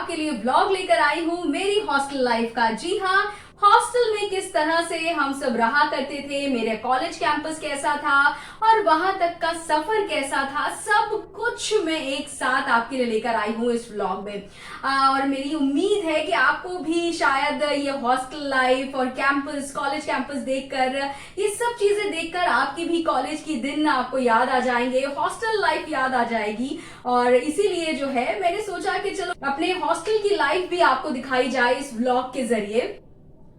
आपके लिए व्लॉग लेकर आई हूँ मेरी हॉस्टल लाइफ का। जी हाँ, हॉस्टल में किस तरह से हम सब रहा करते थे, मेरे कॉलेज कैंपस कैसा था और वहां तक का सफर कैसा था, सब कुछ मैं एक साथ आपके लिए लेकर आई हूँ इस व्लॉग में। और मेरी उम्मीद है कि आपको भी शायद ये हॉस्टल लाइफ और कैंपस, कॉलेज कैंपस देखकर, ये सब चीजें देखकर आपकी भी कॉलेज की दिन आपको याद आ जाएंगे, हॉस्टल लाइफ याद आ जाएगी। और इसीलिए जो है मैंने सोचा कि चलो अपने हॉस्टल की लाइफ भी आपको दिखाई जाए इस व्लॉग के जरिए।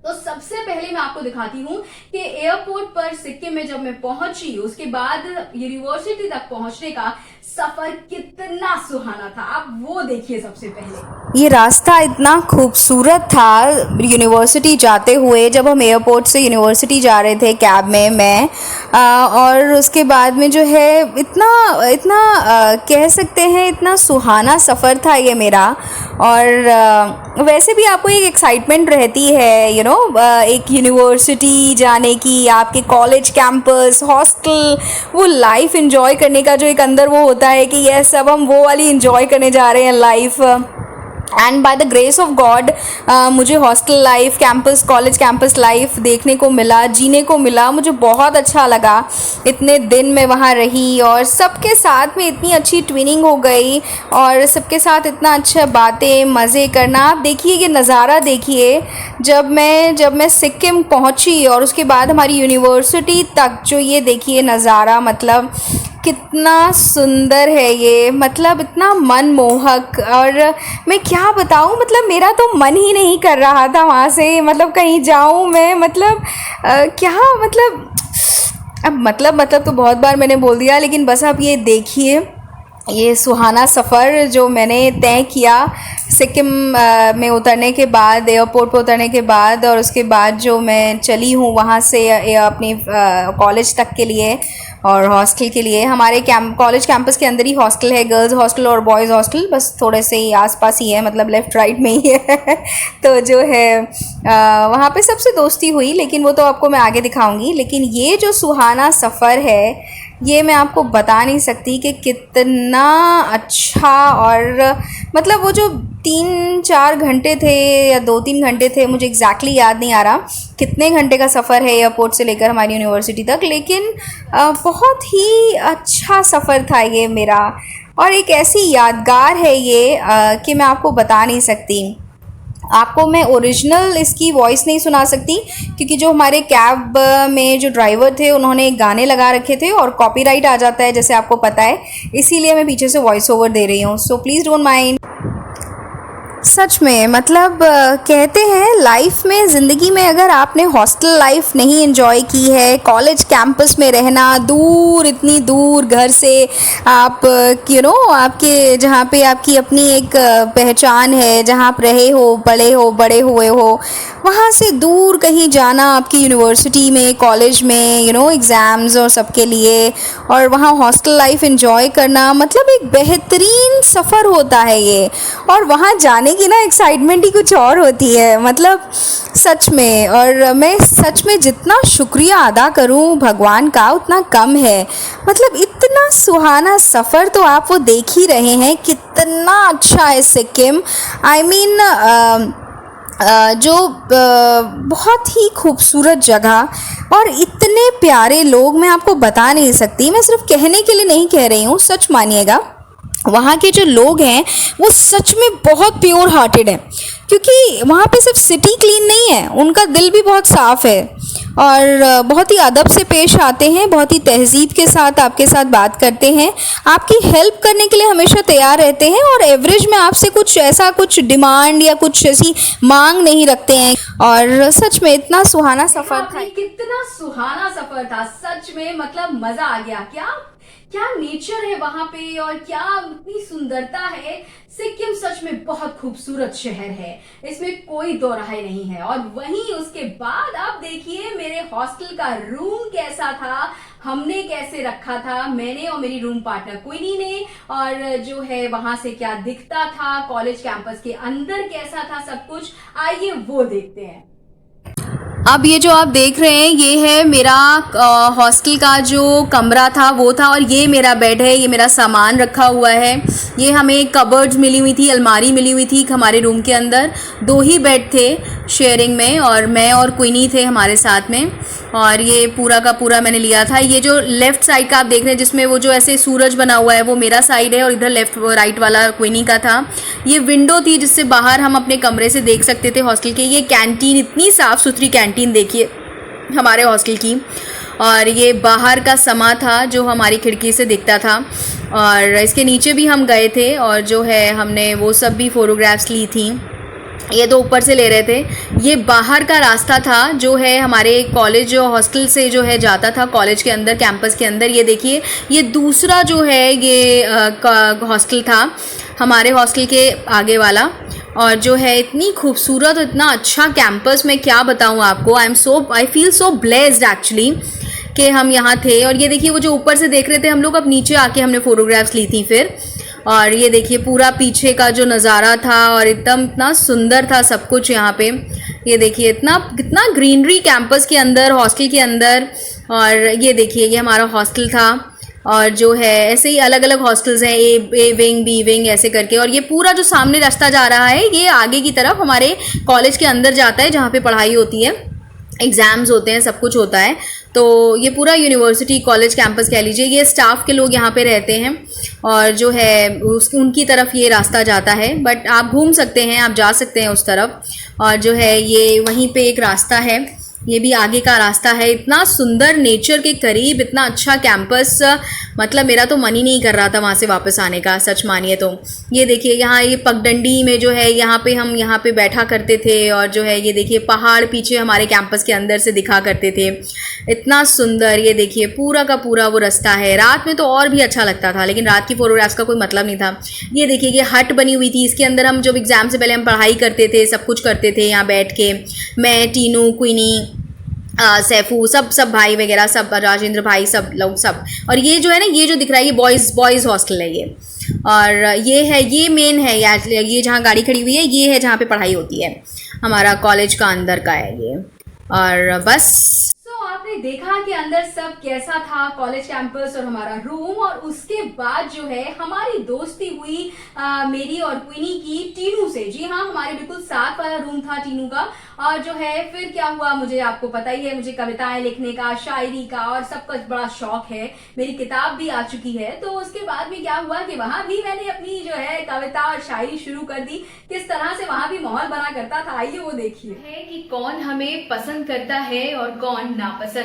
तो सबसे पहले मैं आपको दिखाती हूँ कि एयरपोर्ट पर सिक्किम में जब मैं पहुंची, उसके बाद यूनिवर्सिटी तक पहुंचने का सफर कितना सुहाना था, आप वो देखिए। सबसे पहले ये रास्ता इतना खूबसूरत था यूनिवर्सिटी जाते हुए। जब हम एयरपोर्ट से यूनिवर्सिटी जा रहे थे कैब में, मैं और उसके बाद में जो है इतना इतना कह सकते हैं इतना सुहाना सफ़र था ये मेरा। और वैसे भी आपको एक एक्साइटमेंट रहती है एक यूनिवर्सिटी जाने की, आपके कॉलेज कैंपस, हॉस्टल, वो लाइफ एंजॉय करने का जो एक अंदर वो होता है कि ये सब हम वो वाली एंजॉय करने जा रहे हैं life. And by the grace of God मुझे hostel life, campus, college campus life देखने को मिला, जीने को मिला। मुझे बहुत अच्छा लगा। इतने दिन मैं वहाँ रही और सबके साथ में इतनी अच्छी ट्विनिंग हो गई और सबके साथ इतना अच्छा बातें, मज़े करना। आप देखिए ये नज़ारा देखिए, जब मैं सिक्किम पहुँची और उसके बाद हमारी यूनिवर्सिटी तक जो ये देखिए नज़ारा, मतलब कितना सुंदर है ये, मतलब इतना मनमोहक। और मैं क्या बताऊँ, मतलब मेरा तो मन ही नहीं कर रहा था वहाँ से मतलब कहीं जाऊँ मैं, मतलब क्या मतलब, अब मतलब तो बहुत बार मैंने बोल दिया, लेकिन बस आप ये देखिए ये सुहाना सफ़र जो मैंने तय किया सिक्किम में उतरने के बाद, एयरपोर्ट पर उतरने के बाद, और उसके बाद जो मैं चली हूँ वहाँ से अपनी कॉलेज तक के लिए और हॉस्टल के लिए। हमारे कॉलेज कैंपस के अंदर ही हॉस्टल है, गर्ल्स हॉस्टल और बॉयज़ हॉस्टल, बस थोड़े से ही आसपास ही है, मतलब लेफ़्ट राइट में ही है तो जो है वहाँ पे सबसे दोस्ती हुई, लेकिन वो तो आपको मैं आगे दिखाऊंगी। लेकिन ये जो सुहाना सफ़र है ये मैं आपको बता नहीं सकती कि कितना अच्छा। और मतलब वो जो 3-4 घंटे थे या 2-3 घंटे थे, मुझे एग्जैक्टली याद नहीं आ रहा कितने घंटे का सफ़र है एयरपोर्ट से लेकर हमारी यूनिवर्सिटी तक, लेकिन बहुत ही अच्छा सफ़र था ये मेरा। और एक ऐसी यादगार है ये कि मैं आपको बता नहीं सकती। आपको मैं ओरिजिनल इसकी वॉइस नहीं सुना सकती क्योंकि जो हमारे कैब में जो ड्राइवर थे उन्होंने गाने लगा रखे थे और कॉपीराइट आ जाता है जैसे आपको पता है, इसीलिए मैं पीछे से वॉइस ओवर दे रही हूँ। So please don't mind. सच में मतलब कहते हैं लाइफ में, ज़िंदगी में अगर आपने हॉस्टल लाइफ नहीं एंजॉय की है, कॉलेज कैंपस में रहना, दूर, इतनी दूर घर से, आप आपके जहाँ पे आपकी अपनी एक पहचान है, जहाँ आप रहे हो, बड़े हुए हो, वहाँ से दूर कहीं जाना आपकी यूनिवर्सिटी में, कॉलेज में, एग्ज़ाम्स और सबके लिए, और वहाँ हॉस्टल लाइफ एंजॉय करना, मतलब एक बेहतरीन सफ़र होता है ये। और वहाँ जाने की ना एक्साइटमेंट ही कुछ और होती है, मतलब सच में। और मैं सच में जितना शुक्रिया अदा करूँ भगवान का उतना कम है। मतलब इतना सुहाना सफ़र तो आप वो देख ही रहे हैं, कितना अच्छा है सिक्किम। आई मीन जो बहुत ही खूबसूरत जगह और इतने प्यारे लोग, मैं आपको बता नहीं सकती। मैं सिर्फ कहने के लिए नहीं कह रही हूँ, सच मानिएगा वहाँ के जो लोग हैं वो सच में बहुत प्योर हार्टेड हैं, क्योंकि वहाँ पे सिर्फ सिटी क्लीन नहीं है, उनका दिल भी बहुत साफ़ है और बहुत ही अदब से पेश आते हैं, बहुत ही तहज़ीब के साथ आपके साथ बात करते हैं, आपकी हेल्प करने के लिए हमेशा तैयार रहते हैं और एवरेज में आपसे कुछ डिमांड या कुछ ऐसी मांग नहीं रखते हैं। और सच में इतना सुहाना सफ़र था, कितना सुहाना सफर था सच में, मतलब मजा आ गया। क्या क्या नेचर है वहां पे और क्या इतनी सुंदरता है। सिक्किम सच में बहुत खूबसूरत शहर है, इसमें कोई दो राय नहीं है। और वहीं उसके बाद आप देखिए मेरे हॉस्टल का रूम कैसा था, हमने कैसे रखा था, मैंने और मेरी रूम पार्टनर क्वीनी ने। और जो है वहां से क्या दिखता था, कॉलेज कैंपस के अंदर कैसा था सब कुछ, आइए वो देखते हैं। अब ये जो आप देख रहे हैं ये है मेरा हॉस्टल का जो कमरा था वो था, और ये मेरा बेड है, ये मेरा सामान रखा हुआ है। ये हमें कबर्ड्स मिली हुई थी, अलमारी मिली हुई थी हमारे रूम के अंदर। 2 ही बेड थे शेयरिंग में, और मैं और क्वीनी थे हमारे साथ में। और ये पूरा का पूरा मैंने लिया था। ये जो लेफ़्ट साइड का आप देख रहे हैं जिसमें वो जो ऐसे सूरज बना हुआ है वो मेरा साइड है, और इधर लेफ़्ट राइट वाला क्वीनी का था। ये विंडो थी जिससे बाहर हम अपने कमरे से देख सकते थे हॉस्टल के। ये कैंटीन, इतनी साफ़ सुथरी कैंटीन देखिए हमारे हॉस्टल की। और ये बाहर का समा था जो हमारी खिड़की से दिखता था। और इसके नीचे भी हम गए थे और जो है हमने वो सब भी फ़ोटोग्राफ्स ली थी। ये तो ऊपर से ले रहे थे। ये बाहर का रास्ता था जो है हमारे कॉलेज जो हॉस्टल से जो है जाता था कॉलेज के अंदर, कैंपस के अंदर। ये देखिए ये दूसरा जो है ये हॉस्टल था हमारे हॉस्टल के आगे वाला। और जो है इतनी खूबसूरत, इतना अच्छा कैंपस, मैं क्या बताऊँ आपको। I feel so blessed actually कि हम यहाँ थे। और ये देखिए वो जो ऊपर से देख रहे थे हम लोग, अब नीचे आके हमने फ़ोटोग्राफ्स ली थी फिर। और ये देखिए पूरा पीछे का जो नज़ारा था, और एकदम इतना सुंदर था सब कुछ यहाँ पे। ये देखिए कितना ग्रीनरी कैंपस के अंदर, हॉस्टल के अंदर। और ये देखिए ये हमारा हॉस्टल था। और जो है ऐसे ही अलग अलग हॉस्टल्स हैं, ए विंग, बी विंग ऐसे करके। और ये पूरा जो सामने रास्ता जा रहा है ये आगे की तरफ हमारे कॉलेज के अंदर जाता है जहाँ पे पढ़ाई होती है, एग्ज़ाम्स होते हैं, सब कुछ होता है। तो ये पूरा यूनिवर्सिटी कॉलेज कैंपस कह लीजिए। ये स्टाफ के लोग यहाँ पे रहते हैं और जो है उनकी तरफ ये रास्ता जाता है। बट आप घूम सकते हैं, आप जा सकते हैं उस तरफ। और जो है ये वहीं पे एक रास्ता है, ये भी आगे का रास्ता है। इतना सुंदर, नेचर के करीब, इतना अच्छा कैंपस, मतलब मेरा तो मन ही नहीं कर रहा था वहाँ से वापस आने का, सच मानिए तो। ये देखिए यहाँ ये पगडंडी में जो है यहाँ पे हम यहाँ पे बैठा करते थे। और जो है ये देखिए पहाड़ पीछे हमारे कैंपस के अंदर से दिखा करते थे, इतना सुंदर। ये देखिए पूरा का पूरा वो रास्ता है। रात में तो और भी अच्छा लगता था, लेकिन रात की फोटोग्राफ्स का कोई मतलब नहीं था। ये देखिए ये हट बनी हुई थी, इसके अंदर हम जब एग्ज़ाम से पहले हम पढ़ाई करते थे, सब कुछ करते थे यहाँ बैठ के। मैं, टीनू, क्वीनी, सैफू, सब भाई वगैरह, सब राजेंद्र भाई, सब लोग सब। और ये जो है ना, ये जो दिख रहा है ये बॉयज़ हॉस्टल है ये। और ये है, ये मेन है यार, ये जहाँ गाड़ी खड़ी हुई है ये है जहाँ पे पढ़ाई होती है, हमारा कॉलेज का अंदर का है ये। और बस आपने देखा कि अंदर सब कैसा था, कॉलेज कैंपस और हमारा रूम। और उसके बाद जो है हमारी दोस्ती हुई मेरी और क्वीनी की टीनू से। जी हाँ, हमारे बिल्कुल साथ वाला रूम था टीनू का। और जो है फिर क्या हुआ मुझे आपको पता ही है, मुझे कविताएं लिखने का, शायरी का और सबका बड़ा शौक है। मेरी किताब भी आ चुकी है। तो उसके बाद में क्या हुआ कि वहां भी मैंने अपनी जो है कविता और शायरी शुरू कर दी। किस तरह से वहां भी माहौल बना करता था, आइए वो देखिए। है कि कौन हमें पसंद करता है और कौन नापसंद।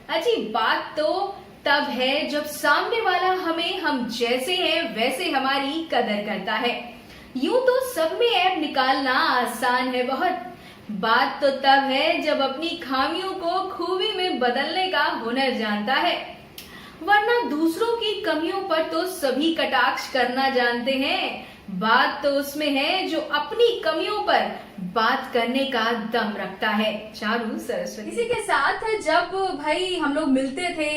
अच्छी बात तो तब है जब सामने वाला हमें हम जैसे हैं वैसे हमारी कदर करता है। यूं तो सब में ऐब निकालना आसान है बहुत, बात तो तब है जब अपनी खामियों को खूबी में बदलने का हुनर जानता है। वरना दूसरों की कमियों पर तो सभी कटाक्ष करना जानते हैं, बात तो उसमें है जो अपनी कमियों पर बात करने का दम रखता है। चारू सरस्वती। इसी के साथ जब भाई हम लोग मिलते थे,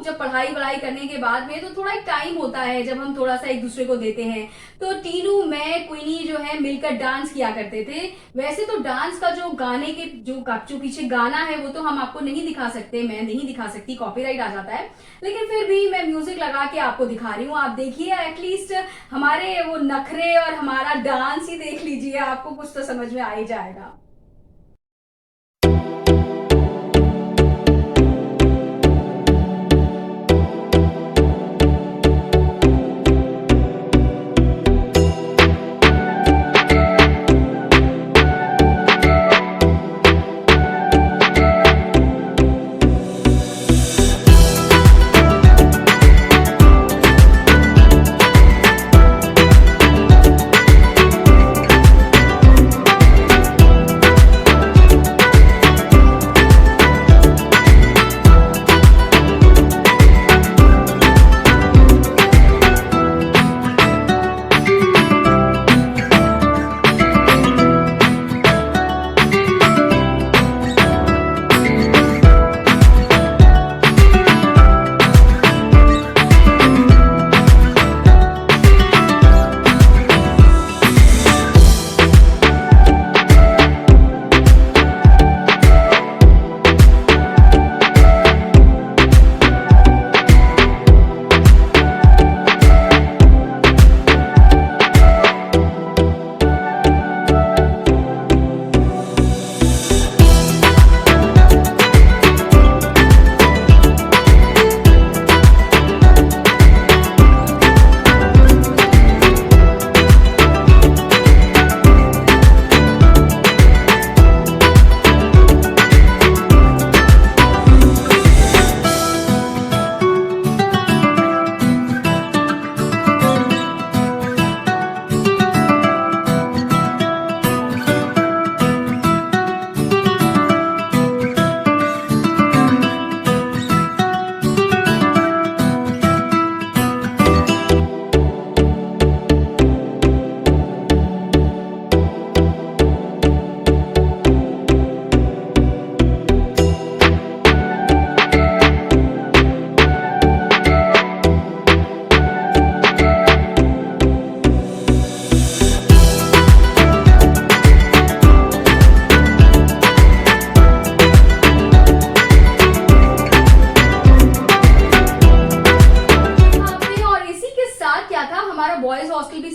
जब पढ़ाई करने के बाद में, तो थोड़ा एक टाइम होता है जब हम थोड़ा सा एक दूसरे को देते हैं। तो टीनू, मैं, क्वीनी जो है मिलकर डांस किया करते थे। वैसे तो डांस का जो गाने के जो पीछे गाना है वो तो हम आपको नहीं दिखा सकते, मैं नहीं दिखा सकती, कॉपीराइट आ जाता है। लेकिन फिर भी मैं म्यूजिक लगा के आपको दिखा रही हूँ। आप देखिए, एटलीस्ट हमारे वो नखरे और हमारा डांस ही देख लीजिए, आपको कुछ तो समझ में आ ही जाएगा।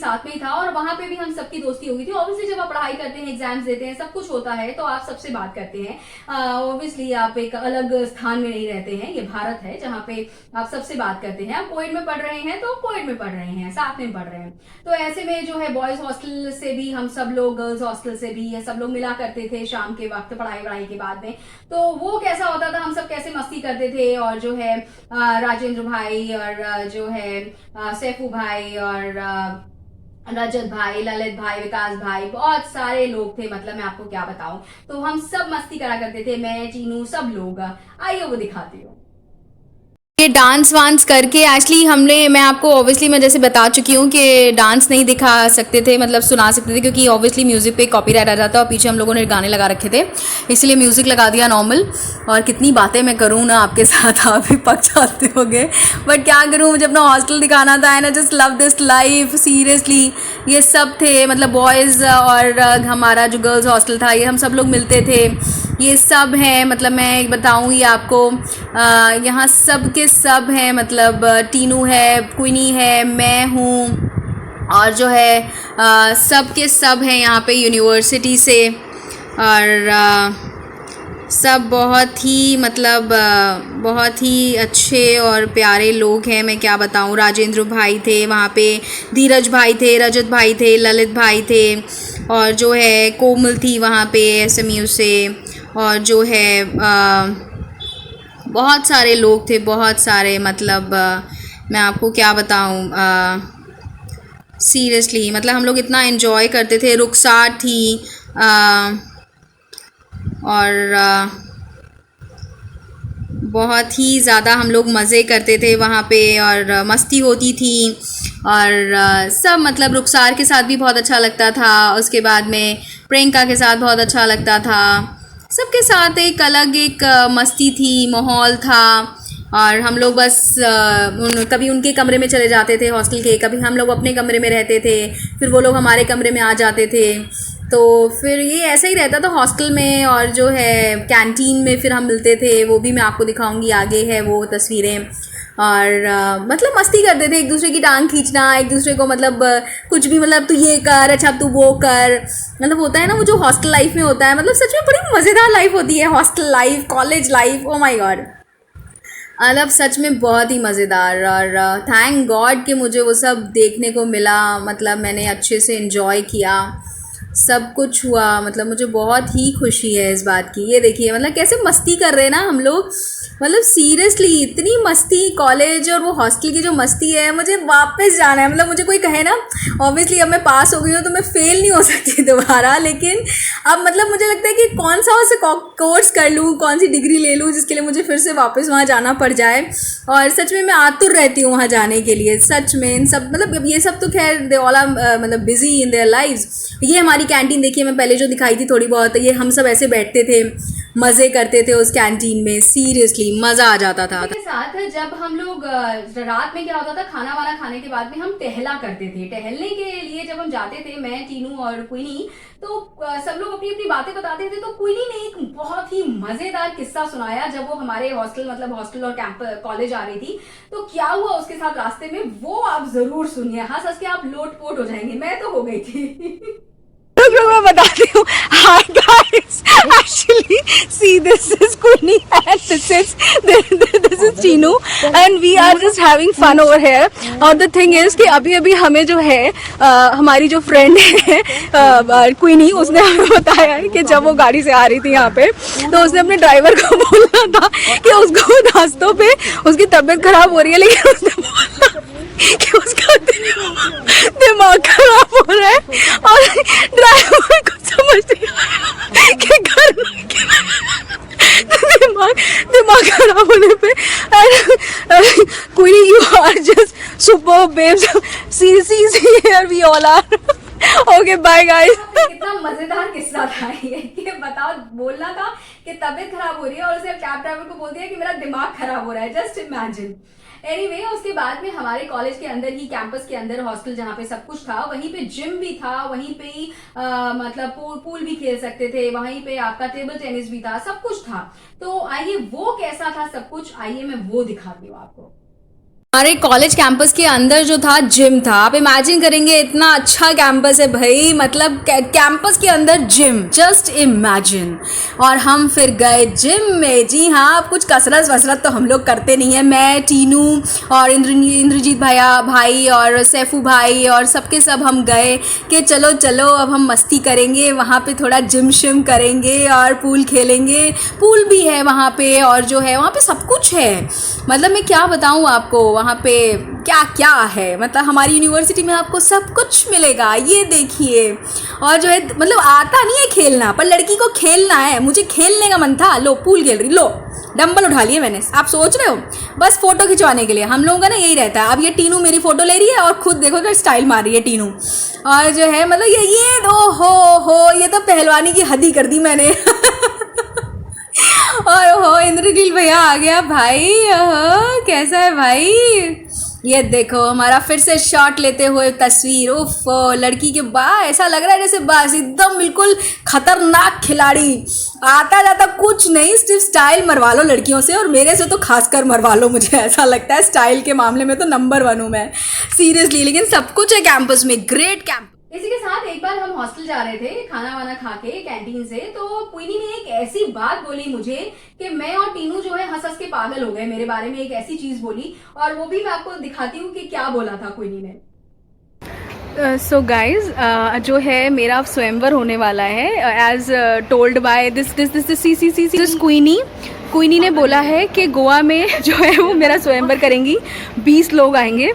साथ में ही था और वहां पे भी हम सबकी दोस्ती हो गई थी। ऑब्वियसली जब आप पढ़ाई करते हैं, एग्जाम्स देते हैं, सब कुछ होता है तो आप सबसे बात करते हैं। ऑब्वियसली आप एक अलग स्थान में नहीं रहते हैं, ये भारत है जहाँ पे आप सबसे बात करते हैं। आप कोएड में पढ़ रहे हैं तो कोएड में पढ़ रहे हैं, साथ में पढ़ रहे हैं। तो ऐसे में जो है बॉयज हॉस्टल से भी हम सब लोग, गर्ल्स हॉस्टल से भी ये सब लोग मिला करते थे शाम के वक्त पढ़ाई वढ़ाई के बाद में। तो वो कैसा होता था, हम सब कैसे मस्ती करते थे। और जो है राजेंद्र भाई और जो है सैफू भाई और रजत भाई, ललित भाई, विकास भाई, बहुत सारे लोग थे। मतलब मैं आपको क्या बताऊं, तो हम सब मस्ती करा करते थे, मैं, टीनू, सब लोग। आइए वो दिखाती हूँ। ये डांस वांस करके एक्चुअली मैं आपको ऑब्वियसली मैं जैसे बता चुकी हूँ कि डांस नहीं दिखा सकते थे, मतलब सुना सकते थे, क्योंकि ऑब्वियसली म्यूज़िक पे कॉपीराइट आ जाता है और पीछे हम लोगों ने गाने लगा रखे थे, इसलिए म्यूज़िक लगा दिया नॉर्मल। और कितनी बातें मैं करूँ ना आपके साथ, आप भी पक जाते होगे, बट क्या करूँ, मुझे अपना हॉस्टल दिखाना था। And I just love this life seriously. ये सब थे मतलब बॉयज़ और हमारा जो गर्ल्स हॉस्टल था, ये हम सब लोग मिलते थे, ये सब हैं। मतलब मैं बताऊँगी आपको, यहाँ सब के सब हैं। मतलब टीनू है, क्वीनी है, मैं हूँ, और जो है सब के सब हैं यहाँ पे यूनिवर्सिटी से। और सब बहुत ही मतलब बहुत ही अच्छे और प्यारे लोग हैं, मैं क्या बताऊँ। राजेंद्र भाई थे वहाँ पे, धीरज भाई थे, रजत भाई थे, ललित भाई थे, और जो है कोमल थी वहाँ पे SMU से। और जो है बहुत सारे लोग थे, बहुत सारे। मतलब मैं आपको क्या बताऊँ, सीरियसली मतलब हम लोग इतना एंजॉय करते थे। रुखसार थी और बहुत ही ज़्यादा हम लोग मज़े करते थे वहाँ पे, और मस्ती होती थी। और सब मतलब रुखसार के साथ भी बहुत अच्छा लगता था, उसके बाद में प्रियंका के साथ बहुत अच्छा लगता था। सबके साथ एक अलग एक मस्ती थी, माहौल था। और हम लोग बस कभी उनके कमरे में चले जाते थे हॉस्टल के, कभी हम लोग अपने कमरे में रहते थे, फिर वो लोग हमारे कमरे में आ जाते थे। तो फिर ये ऐसा ही रहता था हॉस्टल में। और जो है कैंटीन में फिर हम मिलते थे, वो भी मैं आपको दिखाऊंगी, आगे है वो तस्वीरें। और मतलब मस्ती करते थे, एक दूसरे की टांग खींचना, एक दूसरे को मतलब कुछ भी, मतलब तू ये कर, अच्छा तू वो कर। मतलब होता है ना वो जो हॉस्टल लाइफ में होता है, मतलब सच में बड़ी मज़ेदार लाइफ होती है hostel life, college life. Oh my God, मतलब सच में बहुत ही मज़ेदार। और थैंक गॉड कि मुझे वो सब देखने को मिला। मतलब मैंने अच्छे से एंजॉय किया, सब कुछ हुआ। मतलब मुझे बहुत ही खुशी है इस बात की। ये देखिए मतलब कैसे मस्ती कर रहे हैं ना हम लोग, मतलब सीरियसली इतनी मस्ती। कॉलेज और वो हॉस्टल की जो मस्ती है, मुझे वापस जाना है। मतलब मुझे कोई कहे ना, ऑब्वियसली अब मैं पास हो गई हूँ तो मैं फ़ेल नहीं हो सकती दोबारा, लेकिन अब मतलब मुझे लगता है कि कौन सा उसे कोर्स कर लूँ, कौन सी डिग्री ले लूँ जिसके लिए मुझे फिर से वापस वहाँ जाना पड़ जाए। और सच में मैं आतुर रहती हूँ वहाँ जाने के लिए, सच में। इन सब मतलब ये सब तो खैर दे ऑल आर मतलब बिजी इन देयर लाइव्स। ये हमारी कैंटीन देखिए, मैं पहले जो दिखाई थी थोड़ी बहुत, ये हम सब ऐसे बैठते थे, मज़े करते थे उस कैंटीन में। सीरियसली मज़ा आ जाता था। के साथ जब हम लोग रात में क्या होता था, खाना वाना खाने के बाद में हम टहला करते थे। टहलने के लिए जब हम जाते थे, मैं, टीनू और क्वीनी, तो सब लोग अपनी अपनी बातें बताते थे। तो क्वीनी ने एक बहुत ही मजेदार किस्सा सुनाया जब वो हमारे हॉस्टल मतलब हॉस्टल और कैंप कॉलेज आ रही थी। तो क्या हुआ उसके साथ रास्ते में, वो आप जरूर सुनिए। हंस हंस के आप लोटपोट हो जाएंगे, मैं तो हो गई थी। मैं बताती हूँ। Hi guys, actually see this is Kuni and this is Chinu and we are just having fun over here. और द थिंग इज कि अभी अभी हमें जो है हमारी जो फ्रेंड है क्वीनी, उसने हमें बताया है कि जब वो गाड़ी से आ रही थी यहाँ पे, तो उसने अपने ड्राइवर को बोला था कि उसको रास्तों पे उसकी तबीयत खराब हो रही है, लेकिन उसने बोला कि उसका दिमाग खराब हो रहा है और ड्राइवर को समझ नहीं आया कि घर दिमाग खराब होने पे Queenie you are just super babes, see here we all are. Okay bye guys. कितना मजेदार किस्सा था ये, कि बताओ, बोलना था कि तबीयत खराब हो रही है और उसे कैब ड्राइवर को बोल दिया कि मेरा दिमाग खराब हो रहा है। Just imagine. एनीवे, उसके बाद में हमारे कॉलेज के अंदर ही, कैंपस के अंदर हॉस्टल जहाँ पे सब कुछ था, वहीं पे जिम भी था, वहीं पे ही मतलब पूल भी खेल सकते थे, वहीं पे आपका टेबल टेनिस भी था, सब कुछ था। तो आइए वो कैसा था सब कुछ, आइए मैं वो दिखाती हूँ आपको। हमारे कॉलेज कैंपस के अंदर जो था जिम था। आप इमेजिन करेंगे इतना अच्छा कैंपस है भाई, मतलब कैंपस के अंदर जिम, जस्ट इमेजिन। और हम फिर गए जिम में। जी हाँ, अब कुछ कसरत वसरत तो हम लोग करते नहीं है। मैं, टीनू और इंद्रजीत भाई और सैफू भाई और सबके सब हम गए कि चलो चलो अब हम मस्ती करेंगे, वहाँ पे थोड़ा जिम शिम करेंगे और पूल खेलेंगे। पूल भी है वहाँ पे और जो है वहाँ पे सब कुछ है। मतलब मैं क्या बताऊँ आपको, वहाँ पे क्या क्या है, मतलब हमारी यूनिवर्सिटी में आपको सब कुछ मिलेगा, ये देखिए। और जो है मतलब आता नहीं है खेलना, पर लड़की को खेलना है। मुझे खेलने का मन था, लो पूल खेल रही, लो डंबल उठा लिए मैंने। आप सोच रहे हो, बस फोटो खिंचवाने के लिए हम लोगों का ना यही रहता है। अब ये टीनू मेरी फोटो ले रही है और खुद देखो क्या स्टाइल मार रही है टीनू। और जो है मतलब ये हो ये तो पहलवानी की हद ही कर दी मैंने। और हो इंद्रजीत भैया आ गया भाई। ओहो कैसा है भाई, ये देखो हमारा फिर से शॉट लेते हुए तस्वीर। उफ, लड़की के ऐसा लग रहा है जैसे बस एकदम बिल्कुल खतरनाक खिलाड़ी, आता जाता कुछ नहीं, सिर्फ स्टाइल मरवा लो लड़कियों से, और मेरे से तो खासकर मरवा लो। मुझे ऐसा लगता है स्टाइल के मामले में तो नंबर 1 हूँ मैं, सीरियसली। लेकिन सब कुछ है कैंपस में, ग्रेट कैंपस। इसी के साथ एक बार हम हॉस्टल जा रहे थे खाना वाना खा के कैंटीन से, तो क्वीनी ने एक ऐसी बात बोली मुझे कि मैं और टीनू जो है हंस हंस के पागल हो गए। मेरे बारे में एक ऐसी चीज बोली, और वो भी मैं आपको दिखाती हूँ कि क्या बोला था क्वीनी ने। सो गाइज जो है मेरा स्वयंवर होने वाला है, एज टोल्ड बाय दिस क्वीनी ने बोला है कि गोवा में जो है वो मेरा स्वयंवर करेंगी, 20 लोग आएंगे,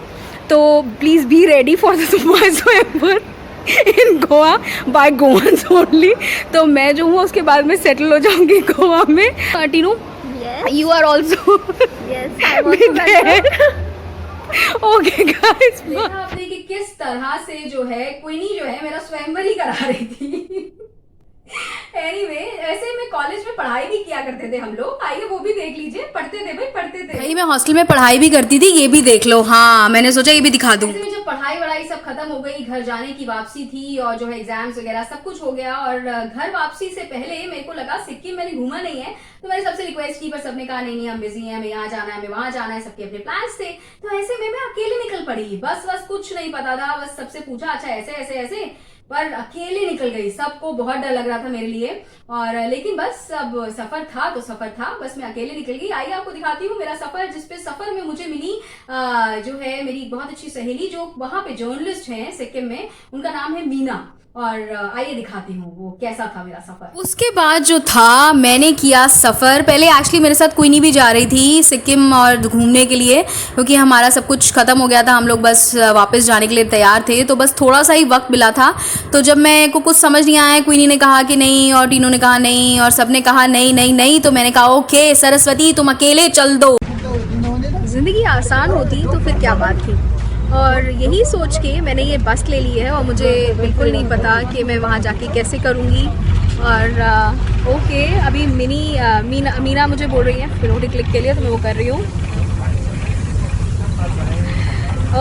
तो please be ready for my स्वयंवर इन गोवा बाय गोवंस ओनली। तो मैं जो हूँ उसके बाद में सेटल हो जाऊंगी गोवा में। Tinu, you are also okay guys. देखा आपने कि किस तरह से जो है क्वीनी जो है मेरा स्वयंवर ही करा रही थी। एनीवे, ऐसे में कॉलेज में पढ़ाई भी किया करते थे हम लोग, आइए वो भी देख लीजिए। पढ़ते थे भाई, पढ़ते थे भाई, मैं हॉस्टल में पढ़ाई भी करती थी, ये भी देख लो। हाँ, मैंने सोचा ये भी दिखा दूं। ऐसे में जब पढ़ाई वढ़ाई सब खत्म हो गई, घर जाने की वापसी थी और जो है एग्जाम्स वगैरह सब कुछ हो गया, और घर वापसी से पहले मेरे को लगा सिक्किम मैंने घूमा नहीं है, तो मैंने सबसे रिक्वेस्ट की, पर सबने कहा नहीं हम बिजी हैं, हमें यहाँ जाना है, हमें वहां जाना है, सबके अपने प्लान्स थे। तो ऐसे में मैं अकेले निकल पड़ी, बस कुछ नहीं पता था, बस सबसे पूछा अच्छा ऐसे ऐसे ऐसे, पर अकेले निकल गई। सबको बहुत डर लग रहा था मेरे लिए, और लेकिन बस अब सफर था तो सफर था, बस मैं अकेले निकल गई। आइए आपको दिखाती हूँ मेरा सफर, जिसपे सफर में मुझे मिली जो है मेरी बहुत अच्छी सहेली, जो वहां पे जर्नलिस्ट हैं सिक्किम में, उनका नाम है मीना। और आइए दिखाती हूँ वो कैसा था मेरा सफर। उसके बाद जो था मैंने किया सफ़र। पहले एक्चुअली मेरे साथ क्वीनी भी जा रही थी सिक्किम और घूमने के लिए, क्योंकि हमारा सब कुछ ख़त्म हो गया था, हम लोग बस वापस जाने के लिए तैयार थे, तो बस थोड़ा सा ही वक्त मिला था। तो जब मैं को कुछ समझ नहीं आया, क्वीनी ने कहा कि नहीं और टीनू ने कहा नहीं और सब ने कहा नहीं नहीं नहीं, तो मैंने कहा ओके सरस्वती तुम अकेले चल दो। ज़िंदगी आसान होती तो फिर क्या बात थी, और यही सोच के मैंने ये बस ले ली है, और मुझे बिल्कुल नहीं पता कि मैं वहाँ जाके कैसे करूँगी। और ओके, अभी मीना मुझे बोल रही है फिर क्लिक के लिए, तो मैं वो कर रही हूँ।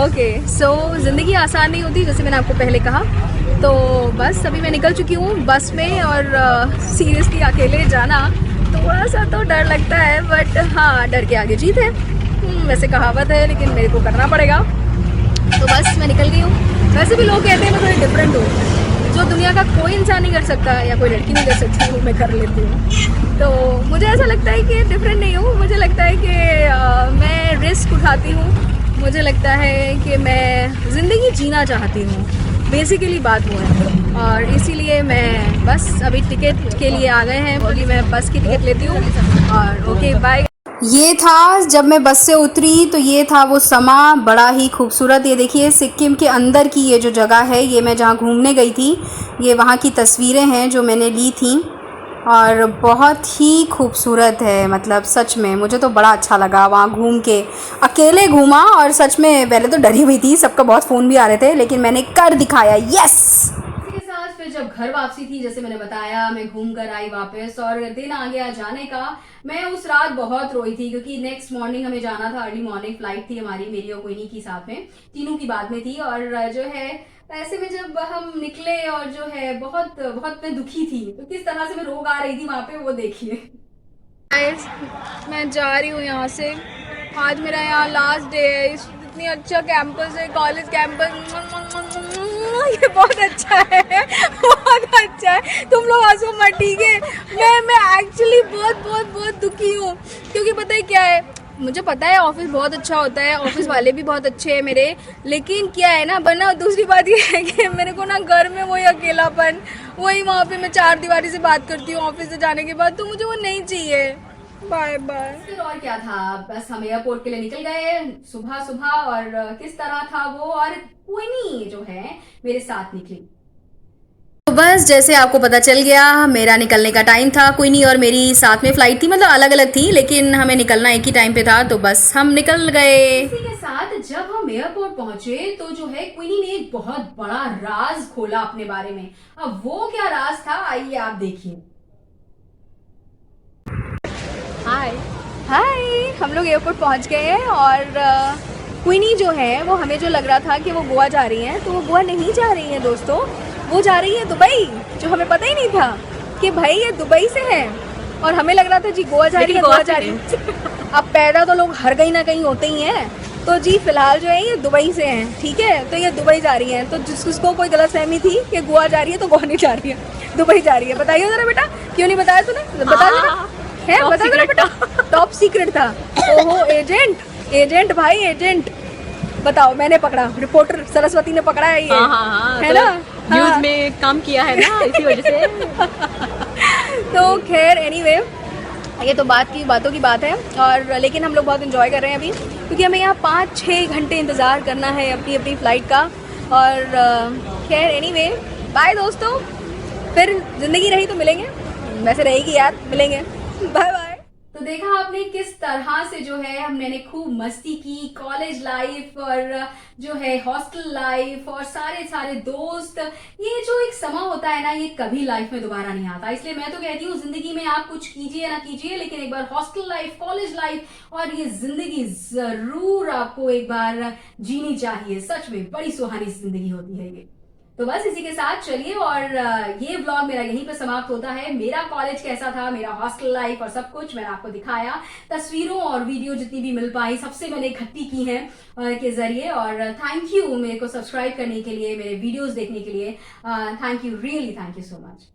ओके, सो ज़िंदगी आसान नहीं होती, जैसे मैंने आपको पहले कहा। तो बस अभी मैं निकल चुकी हूँ बस में, और सीरियसली अकेले जाना थोड़ा सा तो डर लगता है, बट हाँ, डर के आगे जीत है, वैसे कहावत है, लेकिन मेरे को करना पड़ेगा। तो बस मैं निकल गई हूँ। वैसे भी लोग कहते हैं मैं थोड़ी डिफरेंट हूँ, जो दुनिया का कोई इंसान नहीं कर सकता या कोई लड़की नहीं कर सकती, वो मैं कर लेती हूँ। तो मुझे ऐसा लगता है कि डिफरेंट नहीं हूँ, मुझे लगता है कि मैं रिस्क उठाती हूँ, मुझे लगता है कि मैं ज़िंदगी जीना चाहती हूँ, बेसिकली बात वो है। और इसीलिए मैं बस अभी टिकट के लिए आ गए हैं, बोली मैं बस की टिकट लेती हूँ, और ओके बाय। ये था जब मैं बस से उतरी, तो ये था वो समा, बड़ा ही खूबसूरत। ये देखिए सिक्किम के अंदर की ये जो जगह है, ये मैं जहाँ घूमने गई थी, ये वहाँ की तस्वीरें हैं जो मैंने ली थी, और बहुत ही खूबसूरत है। मतलब सच में मुझे तो बड़ा अच्छा लगा वहाँ घूम के, अकेले घूमा, और सच में पहले तो डरी हुई थी, सबका बहुत फ़ोन भी आ रहे थे, लेकिन मैंने कर दिखाया, यस। फिर जब घर वापसी थी, जैसे मैंने बताया, मैं घूम कर आई वापस, और दिन आ गया जाने का। मैं उस रात बहुत रोई थी, क्योंकि नेक्स्ट मॉर्निंग हमें जाना था, अर्ली मॉर्निंग फ्लाइट थी हमारी, मेरी और क्वीनी की साथ में, टीनू की बाद में थी। और जो है ऐसे में जब हम निकले, और जो है बहुत बहुत मैं दुखी थी, तो किस तरह से मैं रोग आ रही थी वहां पे, वो देखिए। मैं जा रही हूँ यहाँ से, आज मेरा यहाँ लास्ट डे है, इतनी अच्छा कैंपस है, कॉलेज कैंपस, ये बहुत अच्छा है, बहुत अच्छा है। तुम लोग हंसो मत, ठीक है। मैं एक्चुअली बहुत दुखी हूँ, क्योंकि पता है क्या है, मुझे पता है ऑफिस बहुत अच्छा होता है, ऑफिस वाले भी बहुत अच्छे हैं मेरे, लेकिन क्या है ना बना, दूसरी बात ये है कि मेरे को ना घर में वही अकेलापन, वही वहाँ पे मैं चार दीवारी से बात करती हूँ ऑफिस से जाने के बाद, तो मुझे वो नहीं चाहिए। Bye bye. फिर और क्या था, बस हम एयरपोर्ट के लिए निकल गए सुबह सुबह, और किस तरह था वो, और क्वीनी जो है मेरे साथ निकली। तो बस जैसे आपको पता चल गया, मेरा निकलने का टाइम था। क्वीनी और मेरी साथ में फ़्लाइट थी, मतलब अलग अलग थी, लेकिन हमें निकलना एक ही टाइम पे था, तो बस हम निकल गए। इसी के साथ जब हम एयरपोर्ट पहुंचे तो जो है क्वीनी ने एक बहुत बड़ा राज खोला अपने बारे में। अब वो क्या राज था, आइए आप देखिए। हाय, हम लोग एयरपोर्ट पहुंच गए हैं, और क्वीनी जो है वो हमें जो लग रहा था कि वो गोवा जा रही हैं, तो वो गोवा नहीं जा रही हैं दोस्तों, वो जा रही है दुबई, जो हमें पता ही नहीं था कि भाई ये दुबई से है, और हमें लग रहा था जी गोवा जा रही है, गोवा जा रही है। अब पैदा तो लोग हर कहीं ना कहीं होते ही हैं, तो जी फिलहाल जो है ये दुबई से हैं, ठीक है, तो ये दुबई जा रही हैं। तो जिसको कोई गलतफहमी थी कि गोवा जा रही है, तो गोवा नहीं जा रही है, दुबई जा रही है। बताइए जरा बेटा, क्यों नहीं बताया तूने, बता जरा, है बता जरा बेटा। टॉप सीक्रेट था। ओहो, एजेंट भाई, एजेंट बताओ, मैंने पकड़ा, रिपोर्टर सरस्वती ने पकड़ा है ये, है ना, न्यूज में काम किया है ना, इसी वजह से। तो खैर एनीवे, ये तो बातों की बात है, और लेकिन हम लोग बहुत एंजॉय कर रहे हैं अभी, क्योंकि हमें यहाँ 5-6 घंटे इंतज़ार करना है अपनी अपनी फ़्लाइट का। और खैर एनीवे, बाय दोस्तों, फिर ज़िंदगी रही तो मिलेंगे, वैसे रहेगी यार, मिलेंगे, बाय बाय। तो देखा आपने किस तरह से जो है हमने खूब मस्ती की, कॉलेज लाइफ और जो है हॉस्टल लाइफ और सारे दोस्त। ये जो एक समा होता है ना, ये कभी लाइफ में दोबारा नहीं आता। इसलिए मैं तो कहती हूँ जिंदगी में आप कुछ कीजिए ना कीजिए, लेकिन एक बार हॉस्टल लाइफ, कॉलेज लाइफ और ये जिंदगी जरूर आपको एक बार जीनी चाहिए। सच में बड़ी सुहानी जिंदगी होती है ये। तो बस इसी के साथ चलिए, और ये व्लॉग मेरा यहीं पर समाप्त होता है। मेरा कॉलेज कैसा था, मेरा हॉस्टल लाइफ और सब कुछ मैंने आपको दिखाया, तस्वीरों और वीडियो जितनी भी मिल पाई सबसे मैंने इकट्ठी की है के जरिए। और थैंक यू मेरे को सब्सक्राइब करने के लिए, मेरे वीडियोस देखने के लिए। Thank you, really thank you so much.